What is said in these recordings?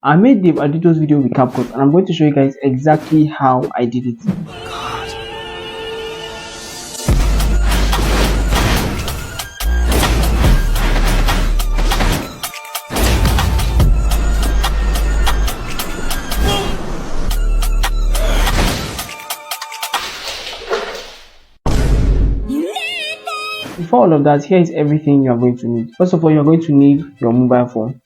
I made the Ardito's video with Capcut and I'm going to show you guys exactly how I did it. Before all of that, here is everything you are going to need. First of all, you are going to need your mobile phone.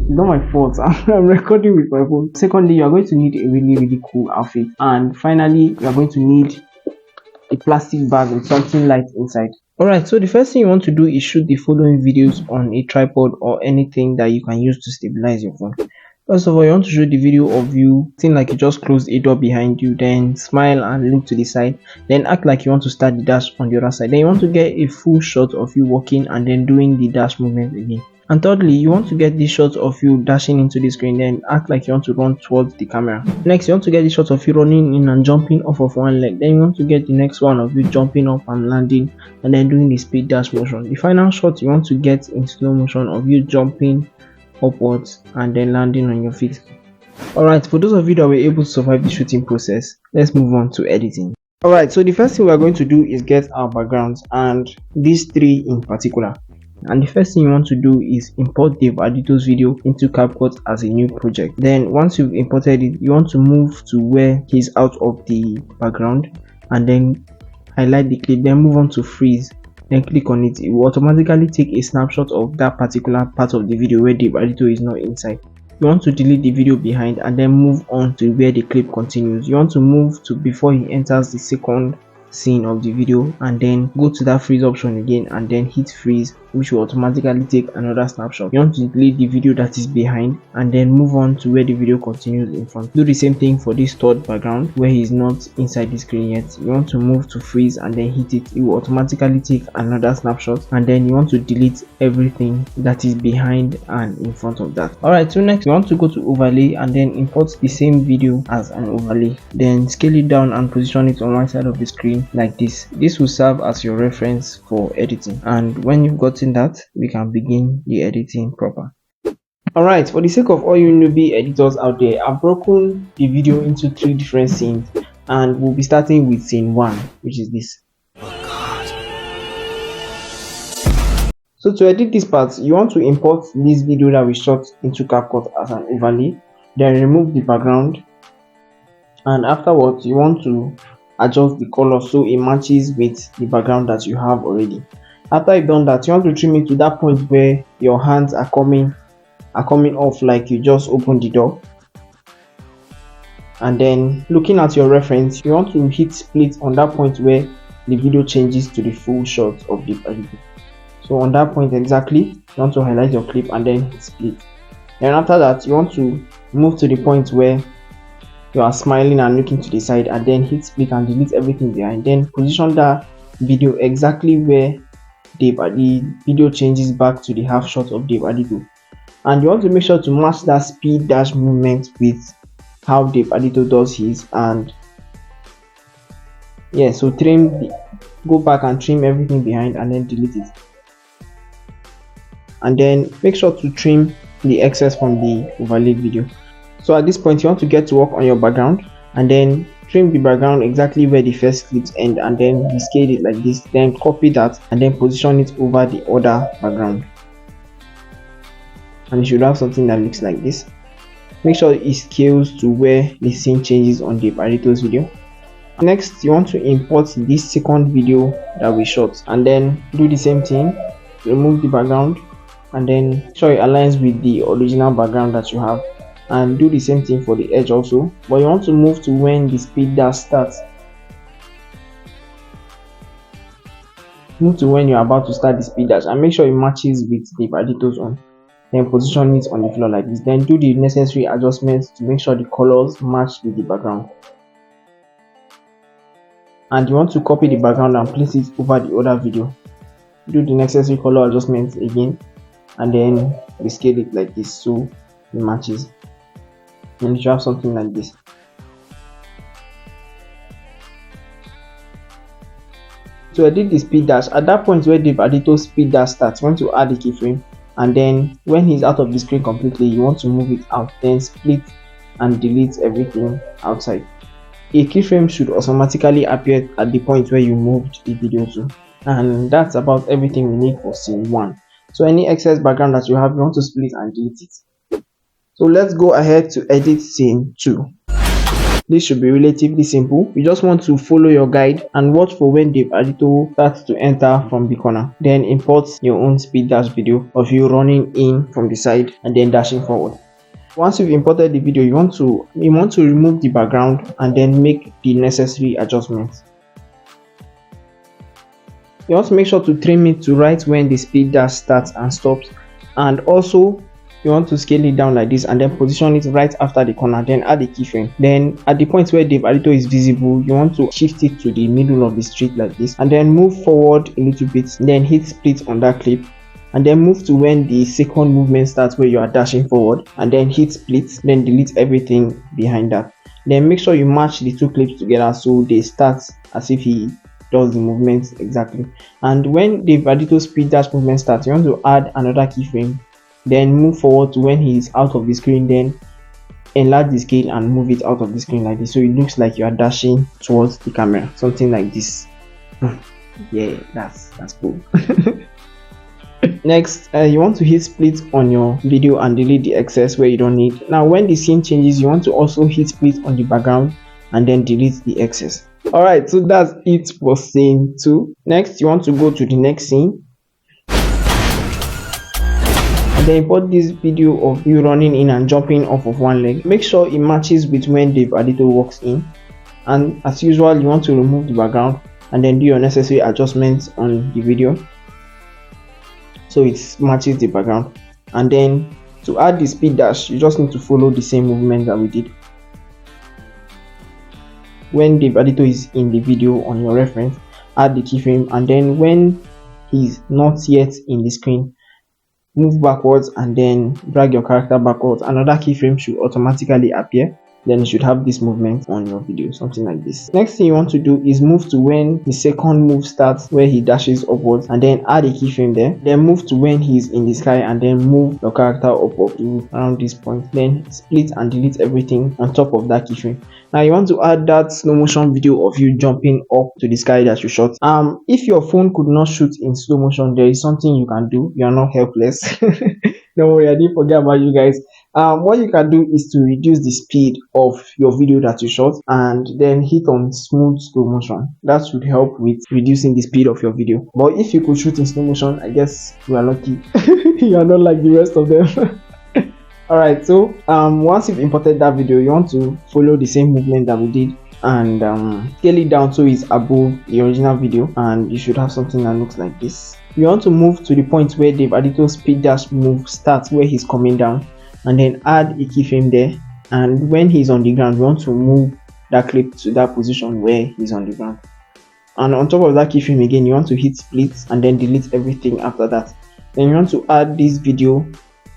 It's not my fault, I'm recording with my phone. Secondly, you are going to need a really cool outfit. And finally, you are going to need a plastic bag with something light inside. Alright, so the first thing you want to do is shoot the following videos on a tripod or anything that you can use to stabilize your phone. First of all, you want to show the video of you seeing like you just closed a door behind you, then smile and look to the side, then act like you want to start the dash on the other side. Then you want to get a full shot of you walking and then doing the dash movement again. And thirdly, you want to get this shot of you dashing into the screen, then act like you want to run towards the camera. Next, you want to get the shot of you running in and jumping off of one leg. Then you want to get the next one of you jumping up and landing and then doing the speed dash motion. The final shot you want to get in slow motion of you jumping upwards and then landing on your feet. Alright, for those of you that were able to survive the shooting process, let's move on to editing. Alright, so the first thing we are going to do is get our backgrounds, and these three in particular. And the first thing you want to do is import the Ardito's video into Capcut as a new project. Then once you've imported it, you want to move to where he's out of the background and then highlight the clip, then move on to freeze, then click on it. It will automatically take a snapshot of that particular part of the video where the Ardito is not inside. You want to delete the video behind and then move on to where the clip continues. You want to move to before he enters the second scene of the video and then go to that freeze option again and then hit freeze, which will automatically take another snapshot. You want to delete the video that is behind and then move on to where the video continues in front. Do the same thing for this third background where he's not inside the screen yet. You want to move to freeze and then hit it. It will automatically take another snapshot, and then you want to delete everything that is behind and in front of that. Alright, so next you want to go to overlay and then import the same video as an overlay, then scale it down and position it on one side of the screen like this. This will serve as your reference for editing, and when you've gotten that, we can begin the editing proper. Alright, for the sake of all you newbie editors out there, I've broken the video into 3 different scenes and we'll be starting with scene 1, which is this. So to edit this part, you want to import this video that we shot into Capcut as an overlay, then remove the background, and afterwards you want to adjust the color so it matches with the background that you have already. After you've done that, you want to trim it to that point where your hands are coming off like you just opened the door. And then looking at your reference, you want to hit split on that point where the video changes to the full shot of the video. So on that point exactly, you want to highlight your clip and then hit split. And after that, you want to move to the point where you are smiling and looking to the side and then hit split and delete everything behind. Then position that video exactly where the video changes back to the half shot of the Ardito. And you want to make sure to match that speed dash movement with how the Ardito does his. And yeah, so go back and trim everything behind and then delete it. And then make sure to trim the excess from the overlaid video. So at this point, you want to get to work on your background and then trim the background exactly where the first clips end and then rescale it like this, then copy that and then position it over the other background, and you should have something that looks like this. Make sure it scales to where the scene changes on the Ardito's video. Next, you want to import this second video that we shot and then do the same thing. Remove the background and then make sure it aligns with the original background that you have, and do the same thing for the edge also, but you want to move to when the speed dash starts. Move to when you're about to start the speed dash and make sure it matches with the Ardito's on. Then position it on the floor like this. Then do the necessary adjustments to make sure the colors match with the background. And you want to copy the background and place it over the other video. Do the necessary color adjustments again and then rescale it like this so it matches. And you have something like this. To edit the speed dash, at that point where the Ardito speed dash starts, you want to add a keyframe and then when he's out of the screen completely, you want to move it out, then split and delete everything outside. A keyframe should automatically appear at the point where you moved the video to. And that's about everything we need for scene 1. So any excess background that you have, you want to split and delete it. So let's go ahead to edit scene 2. This should be relatively simple. You just want to follow your guide and watch for when the Ardito starts to enter from the corner. Then import your own speed dash video of you running in from the side and then dashing forward. Once you've imported the video, you want to remove the background and then make the necessary adjustments. You want to make sure to trim it to right when the speed dash starts and stops, and also you want to scale it down like this and then position it right after the corner, then add a keyframe. Then at the point where the Ardito is visible, you want to shift it to the middle of the street like this and then move forward a little bit, then hit split on that clip, and then move to when the second movement starts where you are dashing forward, and then hit split, then delete everything behind that. Then make sure you match the two clips together so they start as if he does the movement exactly. And when the Ardito speed dash movement starts, you want to add another keyframe, then move forward to when he is out of the screen, then enlarge the scale and move it out of the screen like this so it looks like you are dashing towards the camera, something like this. Yeah, that's cool. Next, you want to hit split on your video and delete the excess where you don't need. Now when the scene changes, you want to also hit split on the background and then delete the excess. Alright, so that's it for scene 2. Next, you want to go to the next scene and then import this video of you running in and jumping off of one leg. Make sure it matches with when the Ardito walks in, and as usual you want to remove the background and then do your necessary adjustments on the video so it matches the background. And then to add the speed dash, you just need to follow the same movement that we did. When the Ardito is in the video on your reference, add the keyframe, and then when he's not yet in the screen, move backwards and then drag your character backwards. Another keyframe should automatically appear, then you should have this movement on your video, something like this. Next thing you want to do is move to when the second move starts where he dashes upwards, and then add a keyframe there. Then move to when he's in the sky and then move your character up around this point, then split and delete everything on top of that keyframe. Now you want to add that slow motion video of you jumping up to the sky that you shot. If your phone could not shoot in slow motion, there is something you can do. You are not helpless. Don't worry, I didn't forget about you guys. What you can do is to reduce the speed of your video that you shot and then hit on smooth slow motion. That should help with reducing the speed of your video. But if you could shoot in slow motion, I guess you are lucky. You are not like the rest of them. Alright, so once you've imported that video, you want to follow the same movement that we did and scale it down so it's above the original video, and you should have something that looks like this. You want to move to the point where the Ardito speed dash move starts, where he's coming down, and then add a keyframe there, and when he's on the ground, you want to move that clip to that position where he's on the ground. And on top of that keyframe again, you want to hit split and then delete everything after that. Then you want to add this video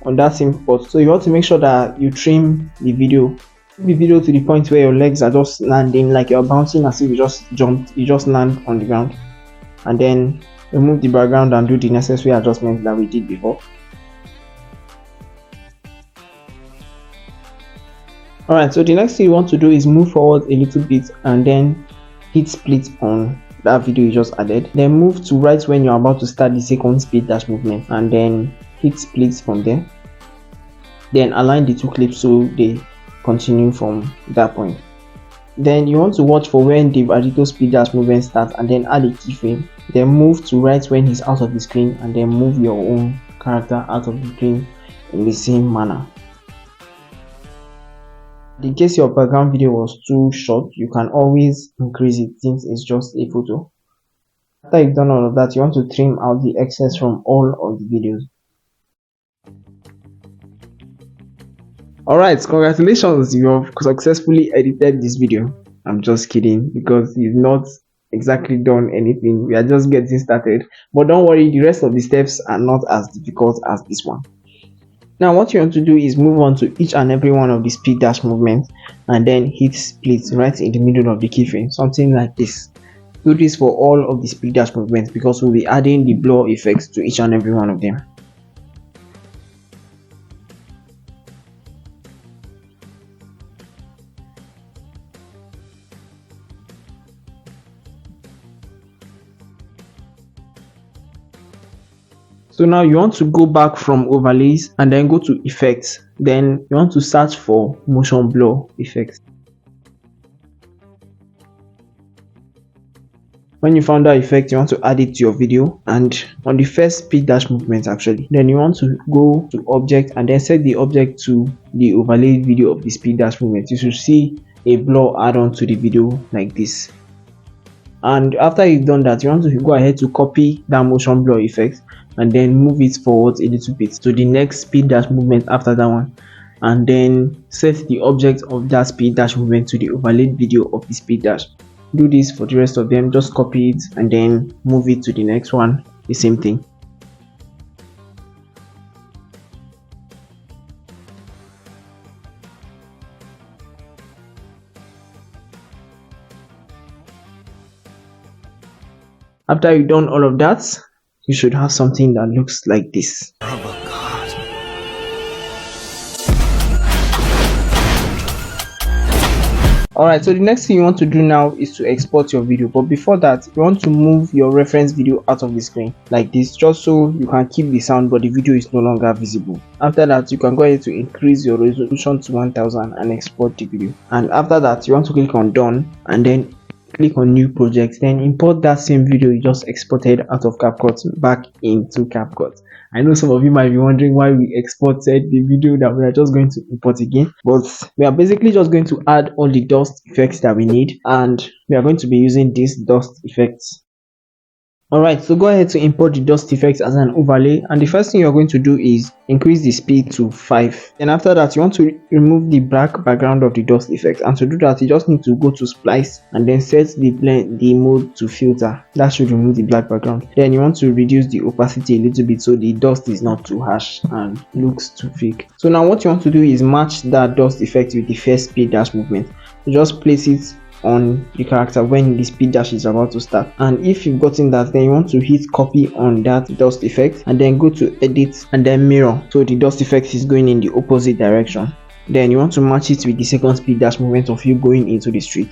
on that same spot. So you want to make sure that you trim the video to the point where your legs are just landing, like you're bouncing as if you just jumped, you just land on the ground, and then remove the background and do the necessary adjustments that we did before. Alright, so the next thing you want to do is move forward a little bit and then hit split on that video you just added. Then move to right when you're about to start the second speed dash movement and then hit split from there. Then align the two clips so they continue from that point. Then you want to watch for when the Ardito speed dash movement starts and then add a keyframe. Then move to right when he's out of the screen and then move your own character out of the screen in the same manner. In case your background video was too short, you can always increase it since it's just a photo. After you've done all of that, you want to trim out the excess from all of the videos. Alright, congratulations, you have successfully edited this video. I'm just kidding, because you've not exactly done anything. We are just getting started. But don't worry, the rest of the steps are not as difficult as this one. Now what you want to do is move on to each and every one of the speed dash movements and then hit split right in the middle of the keyframe, something like this. Do this for all of the speed dash movements because we'll be adding the blur effects to each and every one of them. So now you want to go back from overlays and then go to effects. Then you want to search for motion blur effects. When you found that effect, you want to add it to your video, and on the first speed dash movement actually, then you want to go to object and then set the object to the overlay video of the speed dash movement. You should see a blur add on to the video like this. And after you've done that, you want to go ahead to copy that motion blur effect and then move it forward a little bit to the next speed dash movement after that one, and then set the object of that speed dash movement to the overlaid video of the speed dash. Do this for the rest of them. Just copy it and then move it to the next one, the same thing. After you've done all of that, you should have something that looks like this. Alright, so the next thing you want to do now is to export your video, but before that you want to move your reference video out of the screen like this, just so you can keep the sound but the video is no longer visible. After that, you can go ahead to increase your resolution to 1000 and export the video. And after that, you want to click on done and then click on new project, then import that same video you just exported out of Capcut back into Capcut. I know some of you might be wondering why we exported the video that we are just going to import again, but we are basically just going to add all the dust effects that we need, and we are going to be using these dust effects. Alright, so go ahead to import the dust effects as an overlay, and the first thing you're going to do is increase the speed to 5. Then after that, you want to remove the black background of the dust effect, and to do that you just need to go to splice and then set the mode to filter. That should remove the black background. Then you want to reduce the opacity a little bit so the dust is not too harsh and looks too fake. So now what you want to do is match that dust effect with the first speed dash movement. You just place it on the character when the speed dash is about to start, and if you've gotten that, then you want to hit copy on that dust effect and then go to edit and then mirror, so the dust effect is going in the opposite direction. Then you want to match it with the second speed dash movement of you going into the street,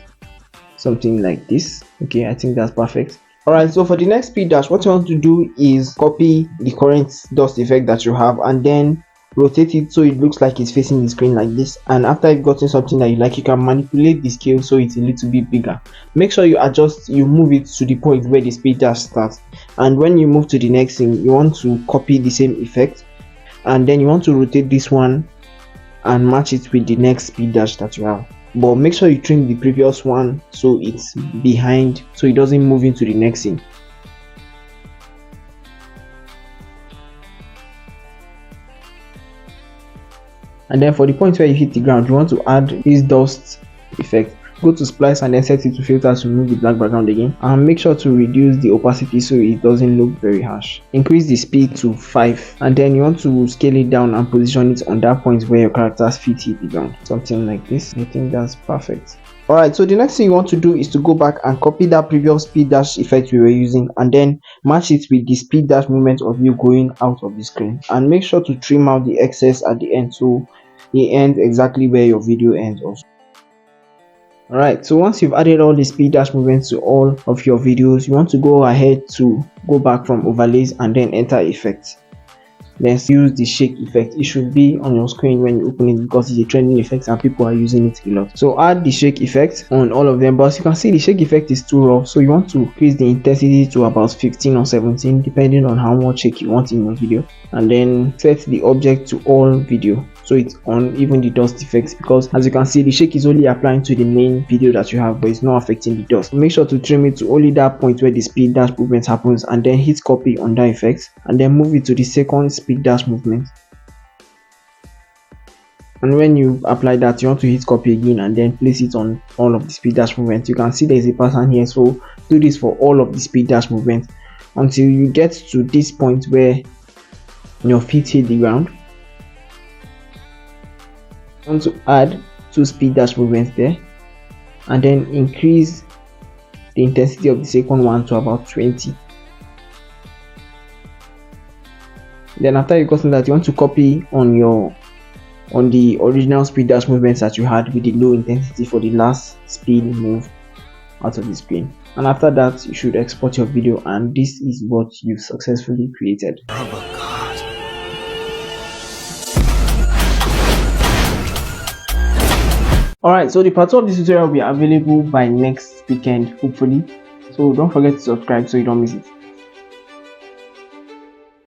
something like this. Okay, I think that's perfect. Alright, so for the next speed dash, what you want to do is copy the current dust effect that you have and then rotate it so it looks like it's facing the screen like this. And after you've gotten something that you like, you can manipulate the scale so it's a little bit bigger. Make sure you move it to the point where the speed dash starts, and when you move to the next thing, you want to copy the same effect and then you want to rotate this one and match it with the next speed dash that you have, but make sure you trim the previous one so it's behind, so it doesn't move into the next thing. And then for the point where you hit the ground, you want to add this dust effect. Go to splice and then set it to filter to remove the black background again, and make sure to reduce the opacity so it doesn't look very harsh. Increase the speed to 5 and then you want to scale it down and position it on that point where your character's feet hit the ground, something like this. I think that's perfect. Alright, so the next thing you want to do is to go back and copy that previous speed dash effect we were using and then match it with the speed dash movement of you going out of the screen, and make sure to trim out the excess at the end so it ends exactly where your video ends also. Alright, so once you've added all the speed dash movements to all of your videos, you want to go ahead to go back from overlays and then enter effects. Then use the shake effect. It should be on your screen when you open it because it's a trending effect and people are using it a lot. So add the shake effect on all of them, but as you can see the shake effect is too rough, so you want to increase the intensity to about 15 or 17 depending on how much shake you want in your video, and then set the object to all video so it's on even the dust effects, because as you can see the shake is only applying to the main video that you have but it's not affecting the dust. Make sure to trim it to only that point where the speed dash movement happens, and then hit copy on that effect and then move it to the second speed dash movement. And when you apply that, you want to hit copy again and then place it on all of the speed dash movements. You can see there is a pattern here, so do this for all of the speed dash movements until you get to this point where your feet hit the ground. You want to add 2 speed dash movements there and then increase the intensity of the second one to about 20. Then after you've gotten that, you want to copy on the original speed dash movements that you had with the low intensity for the last speed move, out of the screen. And after that, you should export your video, and this is what you've successfully created. Alright, so the part 2 of this tutorial will be available by next weekend, hopefully. So don't forget to subscribe so you don't miss it.